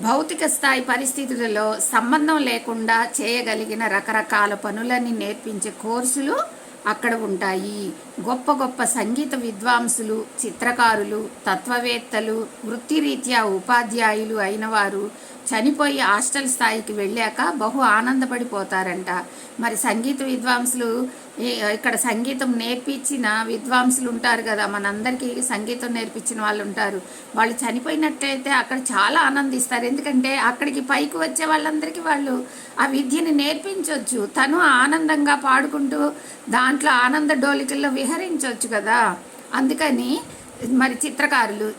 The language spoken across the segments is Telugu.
భౌతిక స్థాయి పరిస్థితులలో సంబంధం లేకుండా చేయగలిగిన రకరకాల పనులని నేర్పించే కోర్సులు అక్కడ ఉంటాయి. గొప్ప గొప్ప సంగీత విద్వాంసులు, చిత్రకారులు, తత్వవేత్తలు, వృత్తిరీత్యా ఉపాధ్యాయులు అయిన వారు చనిపోయి హాస్టల్ స్థాయికి వెళ్ళాక బహు ఆనందపడిపోతారంట. మరి సంగీత విద్వాంసులు, ఇక్కడ సంగీతం నేర్పించిన విద్వాంసులు ఉంటారు కదా, మనందరికీ సంగీతం నేర్పించిన వాళ్ళు ఉంటారు. వాళ్ళు చనిపోయినట్లయితే అక్కడ చాలా ఆనందిస్తారు. ఎందుకంటే అక్కడికి పైకి వచ్చే వాళ్ళందరికీ వాళ్ళు ఆ విద్యని నేర్పించవచ్చు. తను ఆనందంగా పాడుకుంటూ దాంట్లో ఆనంద డోలికల్లో విహరించవచ్చు కదా. అందుకని మరి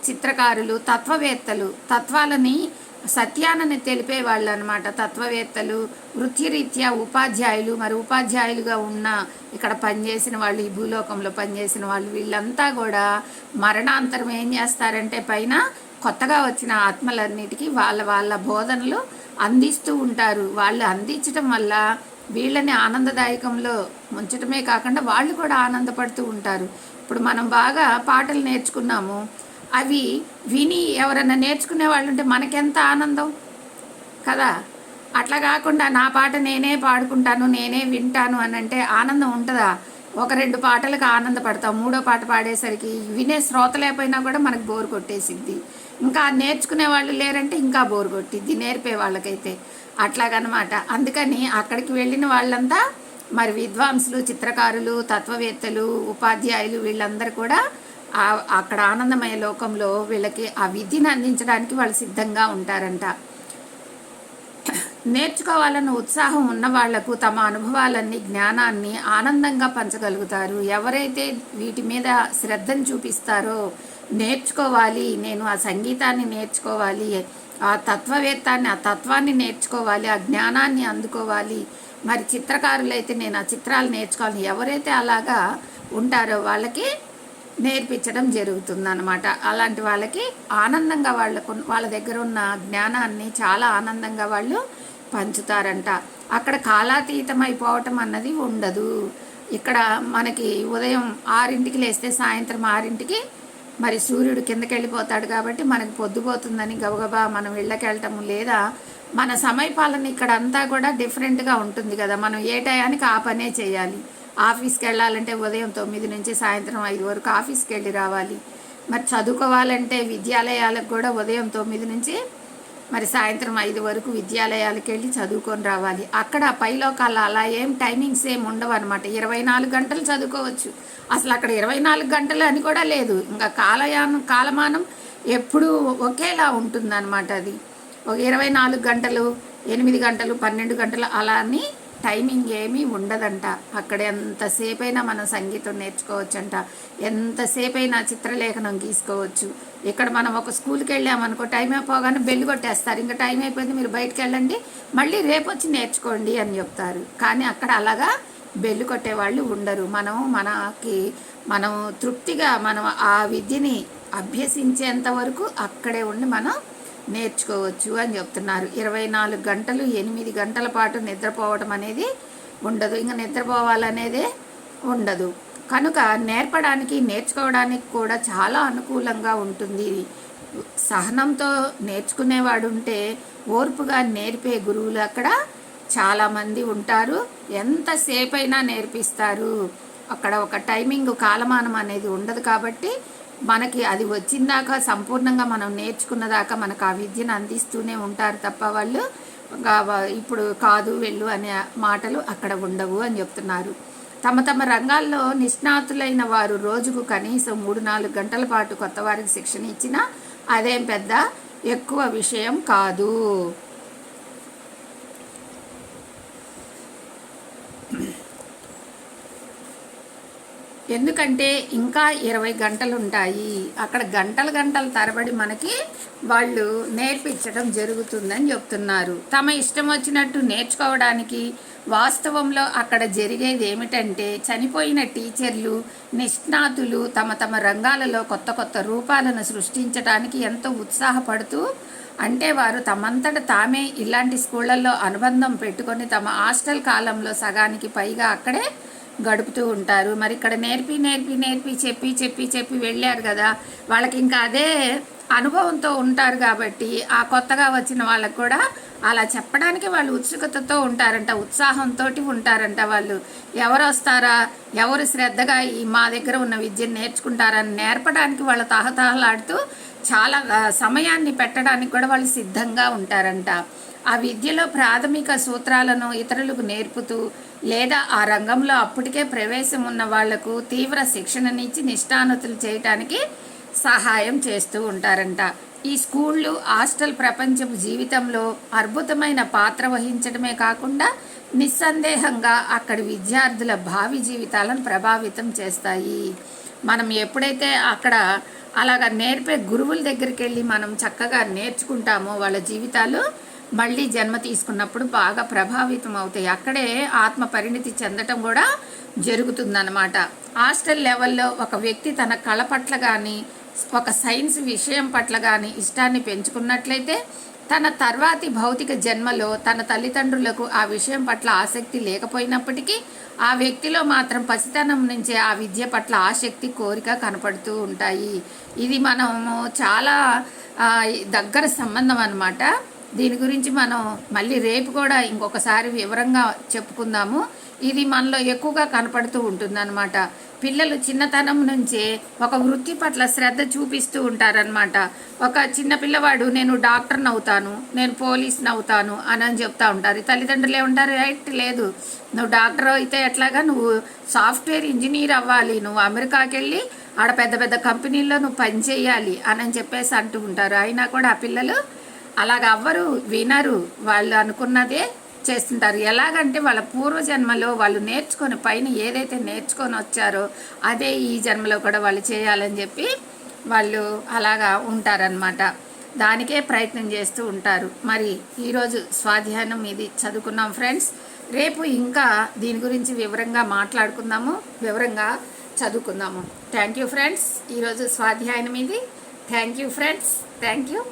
చిత్రకారులు తత్వవేత్తలు, తత్వాలని సత్యాన్ని తెలిపే వాళ్ళు అనమాట. తత్వవేత్తలు, వృత్తిరీత్యా ఉపాధ్యాయులు, మరి ఉపాధ్యాయులుగా ఉన్న ఇక్కడ పనిచేసిన వాళ్ళు, ఈ భూలోకంలో పనిచేసిన వాళ్ళు, వీళ్ళంతా కూడా మరణాంతరం ఏం చేస్తారంటే పైన కొత్తగా వచ్చిన ఆత్మలన్నిటికీ వాళ్ళ బోధనలు అందిస్తూ ఉంటారు. వాళ్ళు అందించడం వల్ల వీళ్ళని ఆనందదాయకంలో ముంచటమే కాకుండా వాళ్ళు కూడా ఆనందపడుతూ ఉంటారు. ఇప్పుడు మనం బాగా పాటలు నేర్చుకున్నాము, అవి విని ఎవరన్నా నేర్చుకునే వాళ్ళు ఉంటే మనకెంత ఆనందం కదా. అట్లా కాకుండా నా పాట నేనే పాడుకుంటాను, నేనే వింటాను అని అంటే ఆనందం ఉంటుందా? ఒక రెండు పాటలకు ఆనందపడతాం, మూడో పాట పాడేసరికి వినే శ్రోత లేకపోయినా కూడా మనకు బోరు కొట్టేసిద్ది. ఇంకా నేర్చుకునే వాళ్ళు లేరంటే ఇంకా బోరు కొట్టిద్ది నేర్పే వాళ్ళకైతే. అట్లాగనమాట. అందుకని అక్కడికి వెళ్ళిన వాళ్ళంతా మరి విద్వాంసులు, చిత్రకారులు, తత్వవేత్తలు, ఉపాధ్యాయులు వీళ్ళందరూ కూడా అక్కడ ఆనందమయ లోకంలో వీళ్ళకి ఆ విద్యను అందించడానికి వాళ్ళు సిద్ధంగా ఉంటారంట. నేర్చుకోవాలన్న ఉత్సాహం ఉన్న వాళ్లకు తమ అనుభవాలన్నీ, జ్ఞానాన్ని ఆనందంగా పంచగలుగుతారు. ఎవరైతే వీటి మీద శ్రద్ధను చూపిస్తారో, నేర్చుకోవాలి, నేను ఆ సంగీతాన్ని నేర్చుకోవాలి, ఆ తత్వాన్ని నేర్చుకోవాలి, ఆ జ్ఞానాన్ని అందుకోవాలి, మరి చిత్రకారులైతే నేను ఆ చిత్రాలు నేర్చుకోవాలి, ఎవరైతే అలాగా ఉంటారో వాళ్ళకి నేర్పించడం జరుగుతుందన్నమాట. అలాంటి వాళ్ళకి ఆనందంగా వాళ్ళ దగ్గర ఉన్న జ్ఞానాన్ని చాలా ఆనందంగా వాళ్ళు పంచుతారంట. అక్కడ కాలాతీతం అయిపోవటం అన్నది ఉండదు. ఇక్కడ మనకి ఉదయం 6ంటికి లేస్తే సాయంత్రం 6ంటికి మరి సూర్యుడు కిందకి వెళ్ళిపోతాడు కాబట్టి మనకు పొద్దుపోతుందని గబగబా మనం ఇళ్ళకి వెళ్ళటము, లేదా మన సమయపాలన ఇక్కడ అంతా కూడా డిఫరెంట్గా ఉంటుంది కదా. మనం ఏ టయానికి ఆ పనే చేయాలి. ఆఫీస్కి వెళ్ళాలంటే ఉదయం 9 నుంచి సాయంత్రం 5 వరకు ఆఫీస్కి వెళ్ళి రావాలి. మరి చదువుకోవాలంటే విద్యాలయాలకు కూడా ఉదయం 9 నుంచి మరి సాయంత్రం 5 వరకు విద్యాలయాలకు వెళ్ళి చదువుకొని రావాలి. అక్కడ పైలోకాల అలా ఏం టైమింగ్స్ ఏమి ఉండవు అనమాట. 24 గంటలు చదువుకోవచ్చు. అసలు అక్కడ 24 గంటలు అని కూడా లేదు. ఇంకా కాలమానం ఎప్పుడూ ఒకేలా ఉంటుందన్నమాట. అది ఒక 24 గంటలు, 8 గంటలు, 12 గంటలు అలా అని టైమింగ్ ఏమీ ఉండదంట. అక్కడ ఎంతసేపైనా మనం సంగీతం నేర్చుకోవచ్చంట, ఎంతసేపైనా చిత్రలేఖనం గీసుకోవచ్చు. ఇక్కడ మనం ఒక స్కూల్కి వెళ్ళామనుకో, టైం అయిపోగానే బెల్లు కొట్టేస్తారు, ఇంకా టైం అయిపోయింది మీరు బయటకు వెళ్ళండి, మళ్ళీ రేపు వచ్చి నేర్చుకోండి అని చెప్తారు. కానీ అక్కడ అలాగా బెల్లు కొట్టేవాళ్ళు ఉండరు. మనం తృప్తిగా మనం ఆ విద్యని అభ్యసించేంత వరకు అక్కడే ఉండి మనం నేర్చుకోవచ్చు అని చెప్తున్నారు. 24 గంటలు 8 గంటల పాటు నిద్రపోవడం అనేది ఉండదు. ఇంకా నిద్రపోవాలనేదే ఉండదు. కనుక నేర్పడానికి, నేర్చుకోవడానికి కూడా చాలా అనుకూలంగా ఉంటుంది. సహనంతో నేర్చుకునేవాడు ఉంటే ఓర్పుగా నేర్పే గురువులు అక్కడ చాలామంది ఉంటారు. ఎంతసేపైనా నేర్పిస్తారు. అక్కడ ఒక టైమింగ్, కాలమానం అనేది ఉండదు. కాబట్టి మనకి అది వచ్చిందాకా, సంపూర్ణంగా మనం నేర్చుకున్నదాకా మనకు ఆ విద్యను అందిస్తూనే ఉంటారు తప్ప వాళ్ళు ఇప్పుడు కాదు వెళ్ళు అనే మాటలు అక్కడ ఉండవు అని చెప్తున్నారు. తమ రంగాల్లో నిష్ణాతులైన వారు రోజుకు కనీసం 3-4 గంటల పాటు కొత్త వారికి శిక్షణ ఇచ్చినా అదేం పెద్ద ఎక్కువ విషయం కాదు. ఎందుకంటే ఇంకా 20 గంటలు ఉంటాయి. అక్కడ గంటల తరబడి మనకి వాళ్ళు నేర్పించడం జరుగుతుందని చెప్తున్నారు. తమ ఇష్టం వచ్చినట్టు నేర్చుకోవడానికి వాస్తవంలో అక్కడ జరిగేది ఏమిటంటే, చనిపోయిన టీచర్లు, నిష్ణాతులు తమ రంగాలలో కొత్త రూపాలను సృష్టించడానికి ఎంతో ఉత్సాహపడుతూ, అంటే వారు తమంతట తామే ఇలాంటి స్కూళ్ళల్లో అనుబంధం పెట్టుకొని తమ హాస్టల్ కాలంలో సగానికి పైగా అక్కడే గడుపుతూ ఉంటారు. మరి ఇక్కడ నేర్పి నేర్పి నేర్పి చెప్పి చెప్పి చెప్పి వెళ్ళారు కదా, వాళ్ళకి ఇంకా అదే అనుభవంతో ఉంటారు కాబట్టి ఆ కొత్తగా వచ్చిన వాళ్ళకు కూడా అలా చెప్పడానికి వాళ్ళు ఉత్సుకతతో ఉంటారంట, ఉత్సాహంతో ఉంటారంట. వాళ్ళు ఎవరు వస్తారా, ఎవరు శ్రద్ధగా ఈ మా దగ్గర ఉన్న విద్యను నేర్చుకుంటారని నేర్పడానికి వాళ్ళ తహతహలాడుతూ చాలా సమయాన్ని పెట్టడానికి కూడా వాళ్ళు సిద్ధంగా ఉంటారంట. ఆ విద్యలో ప్రాథమిక సూత్రాలను ఇతరులకు నేర్పుతూ లేదా ఆ రంగంలో అప్పటికే ప్రవేశం ఉన్న వాళ్లకు తీవ్ర శిక్షణనిచ్చి నిష్ఠానుతులు చేయటానికి సహాయం చేస్తూ ఉంటారంట. ఈ స్కూళ్ళు హాస్టల్ ప్రపంచపు జీవితంలో అద్భుతమైన పాత్ర వహించడమే కాకుండా నిస్సందేహంగా అక్కడి విద్యార్థుల భావి జీవితాలను ప్రభావితం చేస్తాయి. మనం ఎప్పుడైతే అక్కడ అలాగ నేర్పే గురువుల దగ్గరికి వెళ్ళి మనం చక్కగా నేర్చుకుంటామో వాళ్ళ జీవితాలు మళ్ళీ జన్మ తీసుకున్నప్పుడు బాగా ప్రభావితం అవుతాయి. అక్కడే ఆత్మ పరిణితి చెందటం కూడా జరుగుతుందన్నమాట. హాస్టల్ లెవెల్లో ఒక వ్యక్తి తన కళ పట్ల కానీ ఒక సైన్స్ విషయం పట్ల కానీ ఇష్టాన్ని పెంచుకున్నట్లయితే తన తర్వాతి భౌతిక జన్మలో తన తల్లిదండ్రులకు ఆ విషయం పట్ల ఆసక్తి లేకపోయినప్పటికీ ఆ వ్యక్తిలో మాత్రం పసితనం నుంచే ఆ విద్య పట్ల ఆసక్తి, కోరిక కనపడుతూ ఉంటాయి. ఇది మనము చాలా దగ్గర సంబంధం అన్నమాట. దీని గురించి మనం మళ్ళీ రేపు కూడా ఇంకొకసారి వివరంగా చెప్పుకుందాము. ఇది మనలో ఎక్కువగా కనపడుతూ ఉంటుందన్నమాట. పిల్లలు చిన్నతనం నుంచే ఒక వృత్తి పట్ల శ్రద్ధ చూపిస్తూ ఉంటారనమాట. ఒక చిన్న పిల్లవాడు నేను డాక్టర్ని అవుతాను, నేను పోలీస్ని అవుతాను అని చెప్తా ఉంటారు. తల్లిదండ్రులు ఏమంటారు, రైట్ లేదు, నువ్వు డాక్టర్ అయితే ఎట్లాగా, నువ్వు సాఫ్ట్వేర్ ఇంజనీర్ అవ్వాలి, నువ్వు అమెరికాకి వెళ్ళి ఆడ పెద్ద పెద్ద కంపెనీల్లో నువ్వు పని చేయాలి అని చెప్పేసి అంటూ ఉంటారు. అయినా కూడా ఆ పిల్లలు అలాగ అవ్వరు, వినరు, వాళ్ళు అనుకున్నదే చేస్తుంటారు. ఎలాగంటే వాళ్ళ పూర్వజన్మలో వాళ్ళు నేర్చుకొని పైన ఏదైతే నేర్చుకొని వచ్చారో అదే ఈ జన్మలో కూడా వాళ్ళు చేయాలని చెప్పి వాళ్ళు అలాగా ఉంటారనమాట. దానికే ప్రయత్నం చేస్తూ ఉంటారు. మరి ఈరోజు స్వాధ్యాయం ఇది చదువుకున్నాం ఫ్రెండ్స్. రేపు ఇంకా దీని గురించి వివరంగా మాట్లాడుకుందాము, వివరంగా చదువుకుందాము. Thank you friends. ఈరోజు స్వాధ్యాయం ఇది. Thank you friends. Thank you.